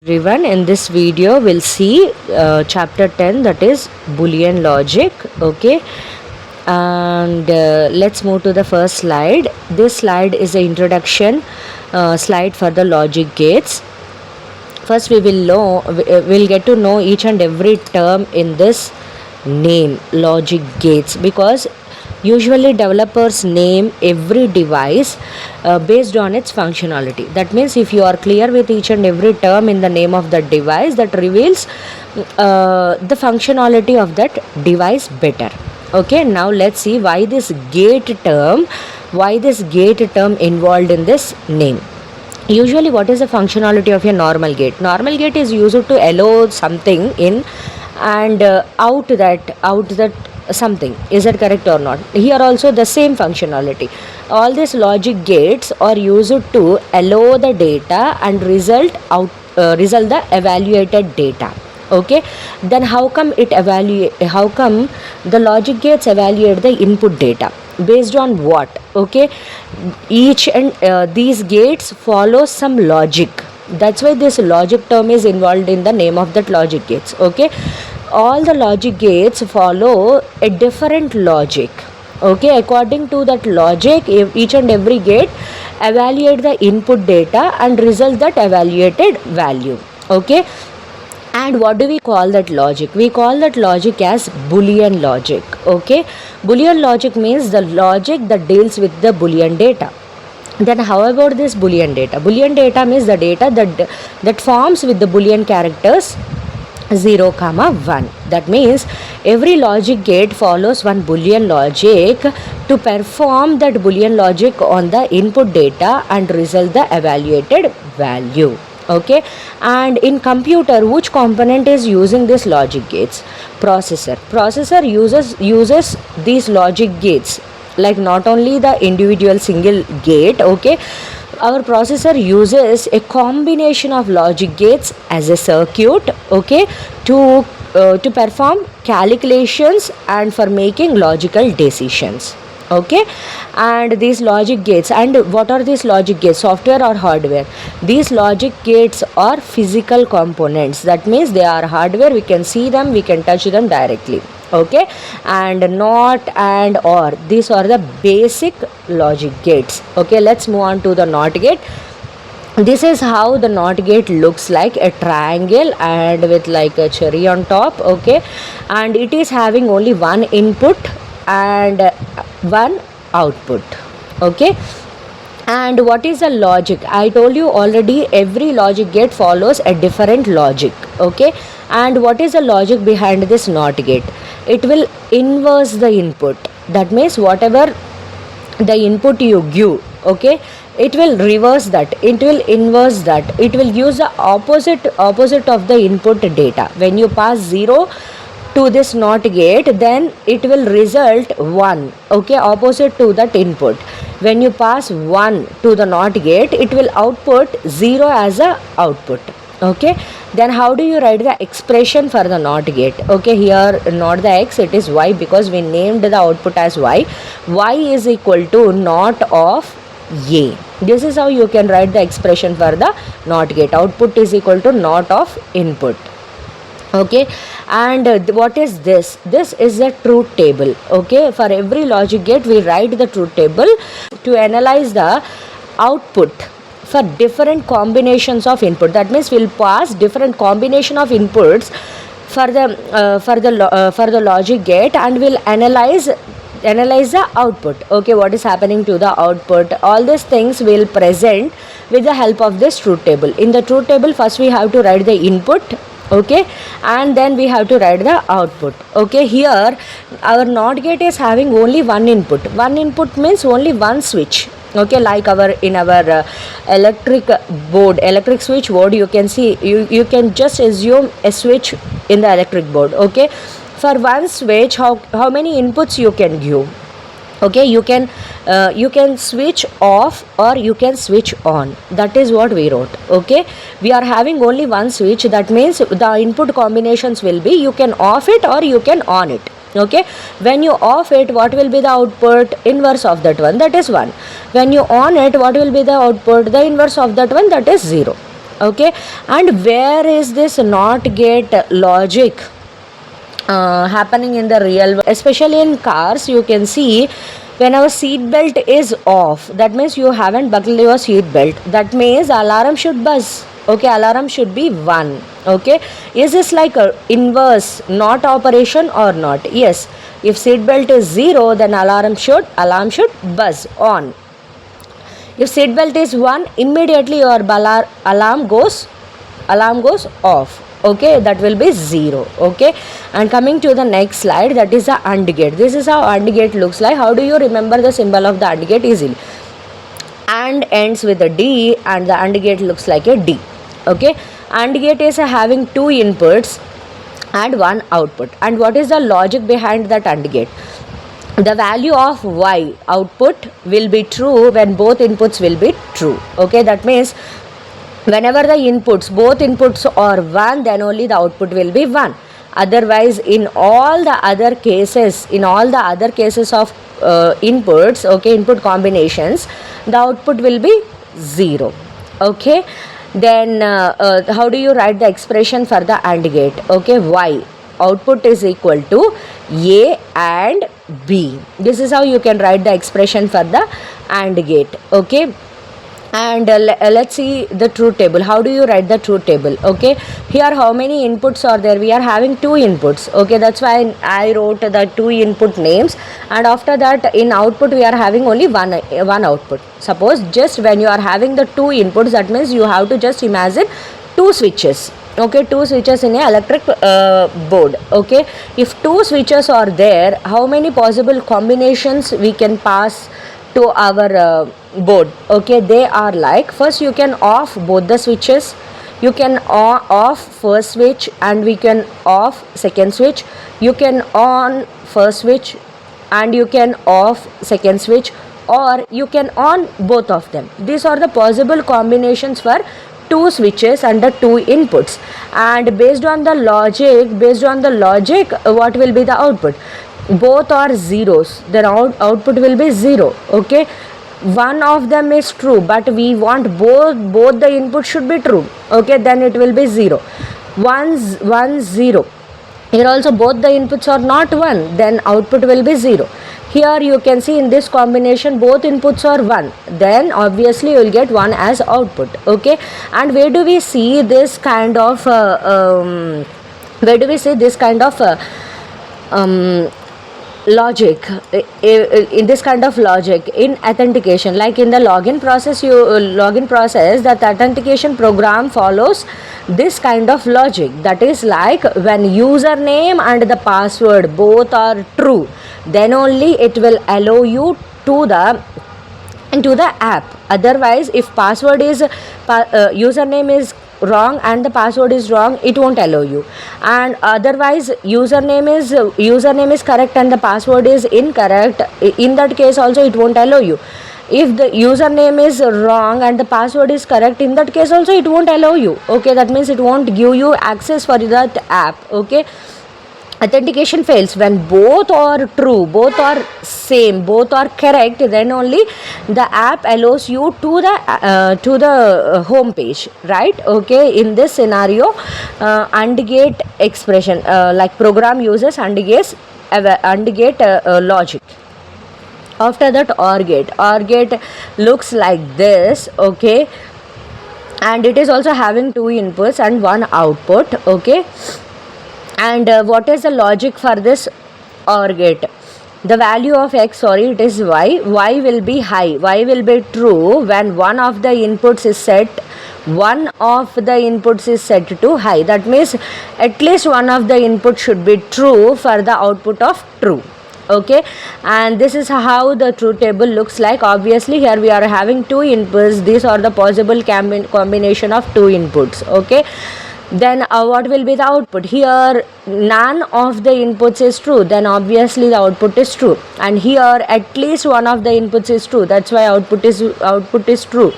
Everyone, in this video we'll see chapter 10, that is Boolean logic. Okay, and let's move to the first slide. This slide is the introduction slide for the logic gates. First we'll get to know each and every term in this name logic gates, because usually developers name every device based on its functionality. That means if you are clear with each and every term in the name of the device, that reveals the functionality of that device better. Okay, now let's see why this gate term involved in this name. Usually, what is the functionality of a normal gate? Normal gate is used to allow something in and out that something. Is that correct or not? Here also the same functionality. All these logic gates are used to allow the data and result the evaluated data. Okay, then how come the logic gates evaluate the input data based on what? Okay, each and these gates follow some logic. That's why this logic term is involved in the name of that logic gates. Okay, all the logic gates follow a different logic. Okay, according to that logic, each and every gate evaluate the input data and result that evaluated value. Okay, and what do we call that logic? We call that logic as Boolean logic. Okay, Boolean logic means the logic that deals with the Boolean data. Then how about this Boolean data? Boolean data means the data that forms with the Boolean characters 0, 1. That means every logic gate follows one Boolean logic to perform that Boolean logic on the input data and result the evaluated value. Okay, and in computer, which component is using this logic gates? Processor uses these logic gates, like not only the individual single gate. Okay, our processor uses a combination of logic gates as a circuit. Okay, to perform calculations and for making logical decisions. Okay, and these logic gates, and what are these logic gates, software or hardware? These logic gates are physical components. That means they are hardware, we can see them, we can touch them directly. Okay, and not and or, these are the basic logic gates. Okay, let's move on to the NOT gate. This is how the NOT gate looks like, a triangle and with like a cherry on top. Okay, and it is having only one input and one output. Okay, and what is the logic? I told you already, every logic gate follows a different logic. Okay, and what is the logic behind this NOT gate? It will inverse the input. That means whatever the input you give, okay, it will reverse that, it will inverse that, it will use the opposite of the input data. When you pass 0 to this NOT gate, then it will result 1. Okay, opposite to that input. When you pass 1 to the NOT gate, it will output 0 as a output. Okay, then how do you write the expression for the NOT gate? Okay, here not the x, it is y, because we named the output as y. Y is equal to NOT of a. This is how you can write the expression for the NOT gate. Output is equal to NOT of input. Okay, and what is this? This is the truth table. Okay, for every logic gate we write the truth table to analyze the output for different combinations of input. That means we'll pass different combination of inputs for the logic gate, and we'll analyze the output. Okay, what is happening to the output? All these things we'll present with the help of this truth table. In the truth table, first we have to write the input. Okay, and then we have to write the output. Okay, here our NOT gate is having only one input. One input means only one switch. Okay, like in our electric switch board, you can see, you can just assume a switch in the electric board. Okay, for one switch, how many inputs you can give? Okay, you can switch off or you can switch on. That is what we wrote. Okay, we are having only one switch. That means the input combinations will be, you can off it or you can on it. Okay, when you off it, what will be the output? Inverse of that one, that is 1. When you on it, what will be the output? The inverse of that one, that is 0. Okay, and where is this not gate logic happening in the real world? Especially in cars, you can see when our seat belt is off, that means you haven't buckled your seat belt, that means alarm should buzz. Okay, alarm should be 1. Okay, is this like a inverse not operation or not? Yes, if seat belt is 0, then alarm should buzz on. If seat belt is 1, immediately your alarm goes off. Okay, that will be 0. Okay, and coming to the next slide, that is the AND gate. This is how AND gate looks like. How do you remember the symbol of the AND gate? Easily, AND ends with a D and the AND gate looks like a D. Okay, AND gate is having 2 inputs and 1 output. And what is the logic behind that AND gate? The value of Y output will be true when both inputs will be true. Okay, that means whenever both inputs are 1, then only the output will be 1. Otherwise, in all the other cases of inputs, okay, input combinations, the output will be 0. Okay, then how do you write the expression for the AND gate? Okay, Y output is equal to A and B. This is how you can write the expression for the AND gate. Okay, and let's see the truth table. How do you write the truth table? Okay, here how many inputs are there? We are having 2 inputs. Okay, that's why I wrote the 2 input names, and after that in output we are having only one output. Suppose just when you are having the 2 inputs, that means you have to just imagine 2 switches. Okay, 2 switches in a electric board. Okay, if 2 switches are there, how many possible combinations we can pass to our board? Okay, they are like, first you can off both the switches, you can off first switch, and we can off second switch, you can on first switch and you can off second switch, or you can on both of them. These are the possible combinations for 2 switches under 2 inputs, and based on the logic, what will be the output? Both are zeros, then output will be 0. Okay, one of them is true, but we want both the inputs should be true. Okay, then it will be 0. 1 0. Here also both the inputs are not 1, then output will be 0. Here you can see in this combination both inputs are 1, then obviously you will get 1 as output. Okay, and where do we see this kind of logic? In this kind of logic in authentication, like in the login process, that authentication program follows this kind of logic. That is like, when username and the password both are true, then only it will allow you to the into the app. Otherwise, if password is username is wrong and the password is wrong, it won't allow you. And otherwise, username is correct and the password is incorrect, in that case also it won't allow you. If the username is wrong and the password is correct, in that case also it won't allow you. Okay, that means it won't give you access for that app. Okay, authentication fails when both are true, both are same, both are correct, then only the app allows you to the home page, right? Okay, in this scenario, AND gate expression, like program uses AND gate logic. After that, OR gate looks like this. Okay, and it is also having 2 inputs and 1 output. Okay, and what is the logic for this OR gate? The value of x, it is y will be high, y will be true when one of the inputs is set to high. That means at least one of the inputs should be true for the output of true. Okay, and this is how the truth table looks like. Obviously, here we are having 2 inputs. These are the possible combination of 2 inputs. Okay, then what will be the output? Here none of the inputs is true, then obviously the output is true. And here at least one of the inputs is true, that's why output is true.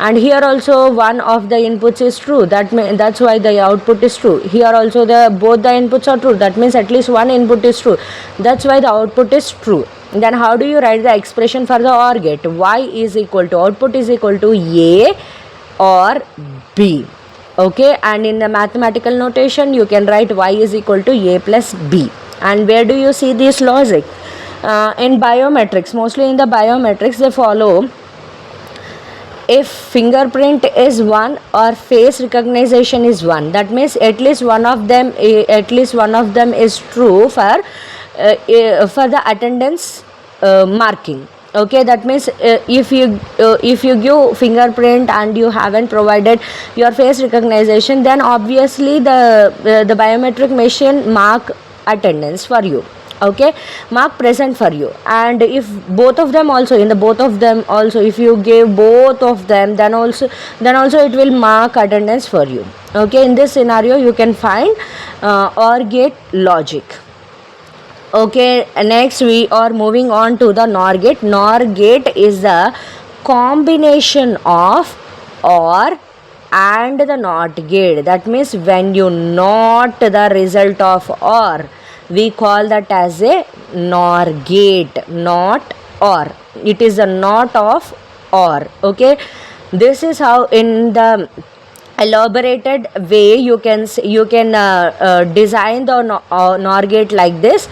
And here also one of the inputs is true, that's why the output is true. Here also both the inputs are true, that means at least one input is true, that's why the output is true. Then how do you write the expression for the OR gate? Y is equal to, output is equal to A or B. Okay, and in the mathematical notation you can write y is equal to a plus b. And where do you see this logic? In biometrics, mostly in the biometrics they follow, if fingerprint is one or face recognition is one, that means at least one of them is true for the attendance marking. Okay, that means if you give fingerprint and you haven't provided your face recognition, then obviously the biometric machine mark attendance for you. Okay, mark present for you. And if both of them also, if you give both of them, then also it will mark attendance for you. Okay, in this scenario you can find OR gate logic. Okay, next we are moving on to the NOR gate. NOR gate is the combination of OR and the NOT gate. That means when you NOT the result of OR, we call that as a NOR gate, not OR. It is a NOT of OR. Okay, this is how in the elaborated way you can design the NOR gate like this.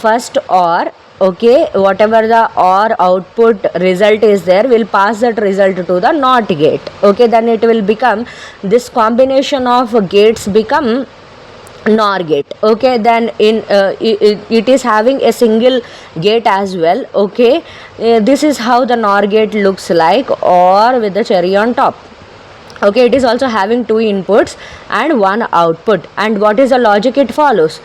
First OR, okay, whatever the OR output result is there, will pass that result to the NOT gate. Okay, then it will become, this combination of gates become NOR gate. Okay, then in it is having a single gate as well. Okay, this is how the NOR gate looks like, or with the cherry on top. Okay, it is also having two inputs and one output. And what is the logic it follows?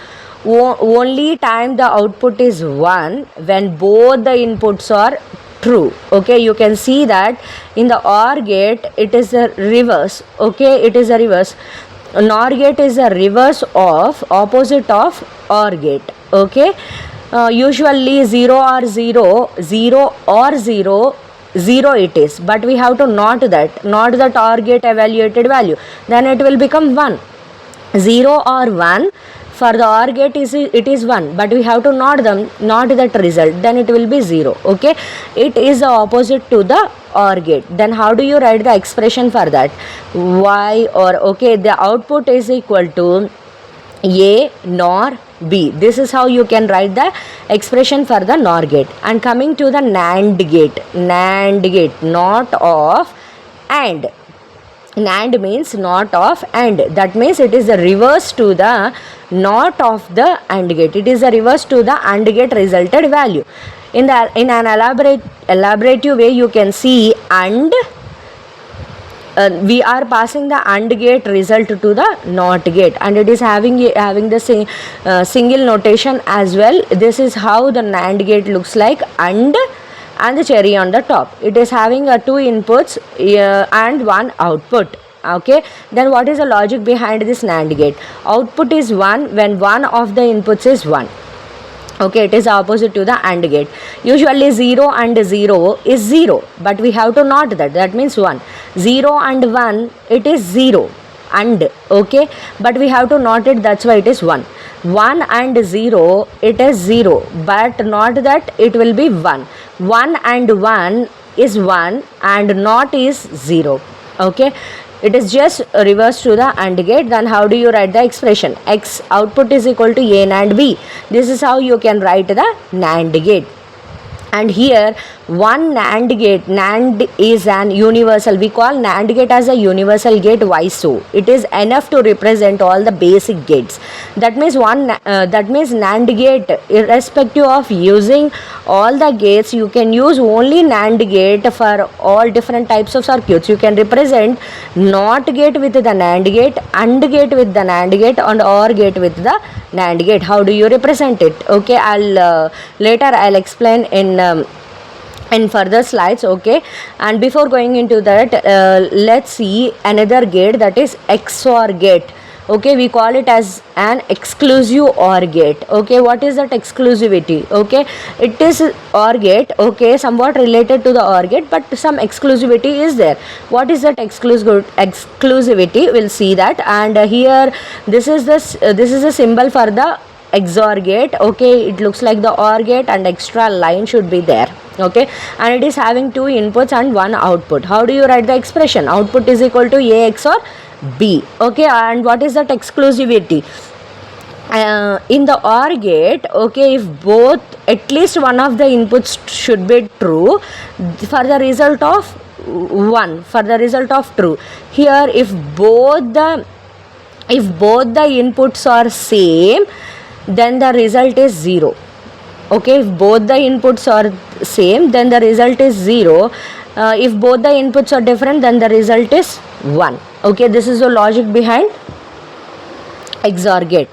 Only time the output is 1 when both the inputs are true. Okay, you can see that in the OR gate it is a reverse. Okay, it is a reverse. NOR gate is a reverse of opposite of OR gate. Okay, usually 0 or 0, 0 or 0, 0 it is, but we have to not the target evaluated value, then it will become 1. 0 or 1, for the OR gate it is 1, but we have to not that result, then it will be 0. Okay, it is the opposite to the OR gate. Then how do you write the expression for that? Y, or okay, the output is equal to A NOR B. This is how you can write the expression for the NOR gate. And coming to the NAND gate, not of AND. NAND means not of AND. That means it is the reverse to the not of the AND gate. It is the reverse to the AND gate resulted value. In an elaborative way, you can see AND. We are passing the AND gate result to the NOT gate, and it is having the single notation as well. This is how the NAND gate looks like, and the cherry on the top. It is having two inputs and one output. Okay, then what is the logic behind this NAND gate? Output is 1 when one of the inputs is 1. Okay, it is opposite to the AND gate. Usually 0 and 0 is 0, but we have to not that means 1. 0 and 1, it is 0 and, okay, but we have to not it, that's why it is 1. 1 and 0, it is 0, but not that, it will be 1. 1 and 1 is 1 and not is 0. Okay, it is just reverse to the AND gate. Then how do you write the expression? X output is equal to A NAND B. This is how you can write the NAND gate. And here one NAND gate, NAND is an universal, we call NAND gate as a universal gate. Why so? It is enough to represent all the basic gates. That means NAND gate, irrespective of using all the gates, you can use only NAND gate for all different types of circuits. You can represent NOT gate with the NAND gate, AND gate with the NAND gate, and OR gate with the NAND gate. How do you represent it? Okay, later I'll explain in further slides. Okay, and before going into that, let's see another gate, that is XOR gate. Okay, we call it as an exclusive OR gate. Okay, what is that exclusivity? Okay, it is OR gate, okay, somewhat related to the OR gate, but some exclusivity is there. What is that exclusivity? We'll see that. And here this is a symbol for the XOR gate. Okay, it looks like the OR gate and extra line should be there. Okay, and it is having two inputs and one output. How do you write the expression? Output is equal to A XOR B. Okay, and what is that exclusivity? In the OR gate, okay, if both, at least one of the inputs should be true for the result of 1, for the result of true. Here, if both the inputs are same, then the result is 0. Okay, if both the inputs are same, then the result is 0. If both the inputs are different, then the result is 1. Okay, this is the logic behind XOR gate.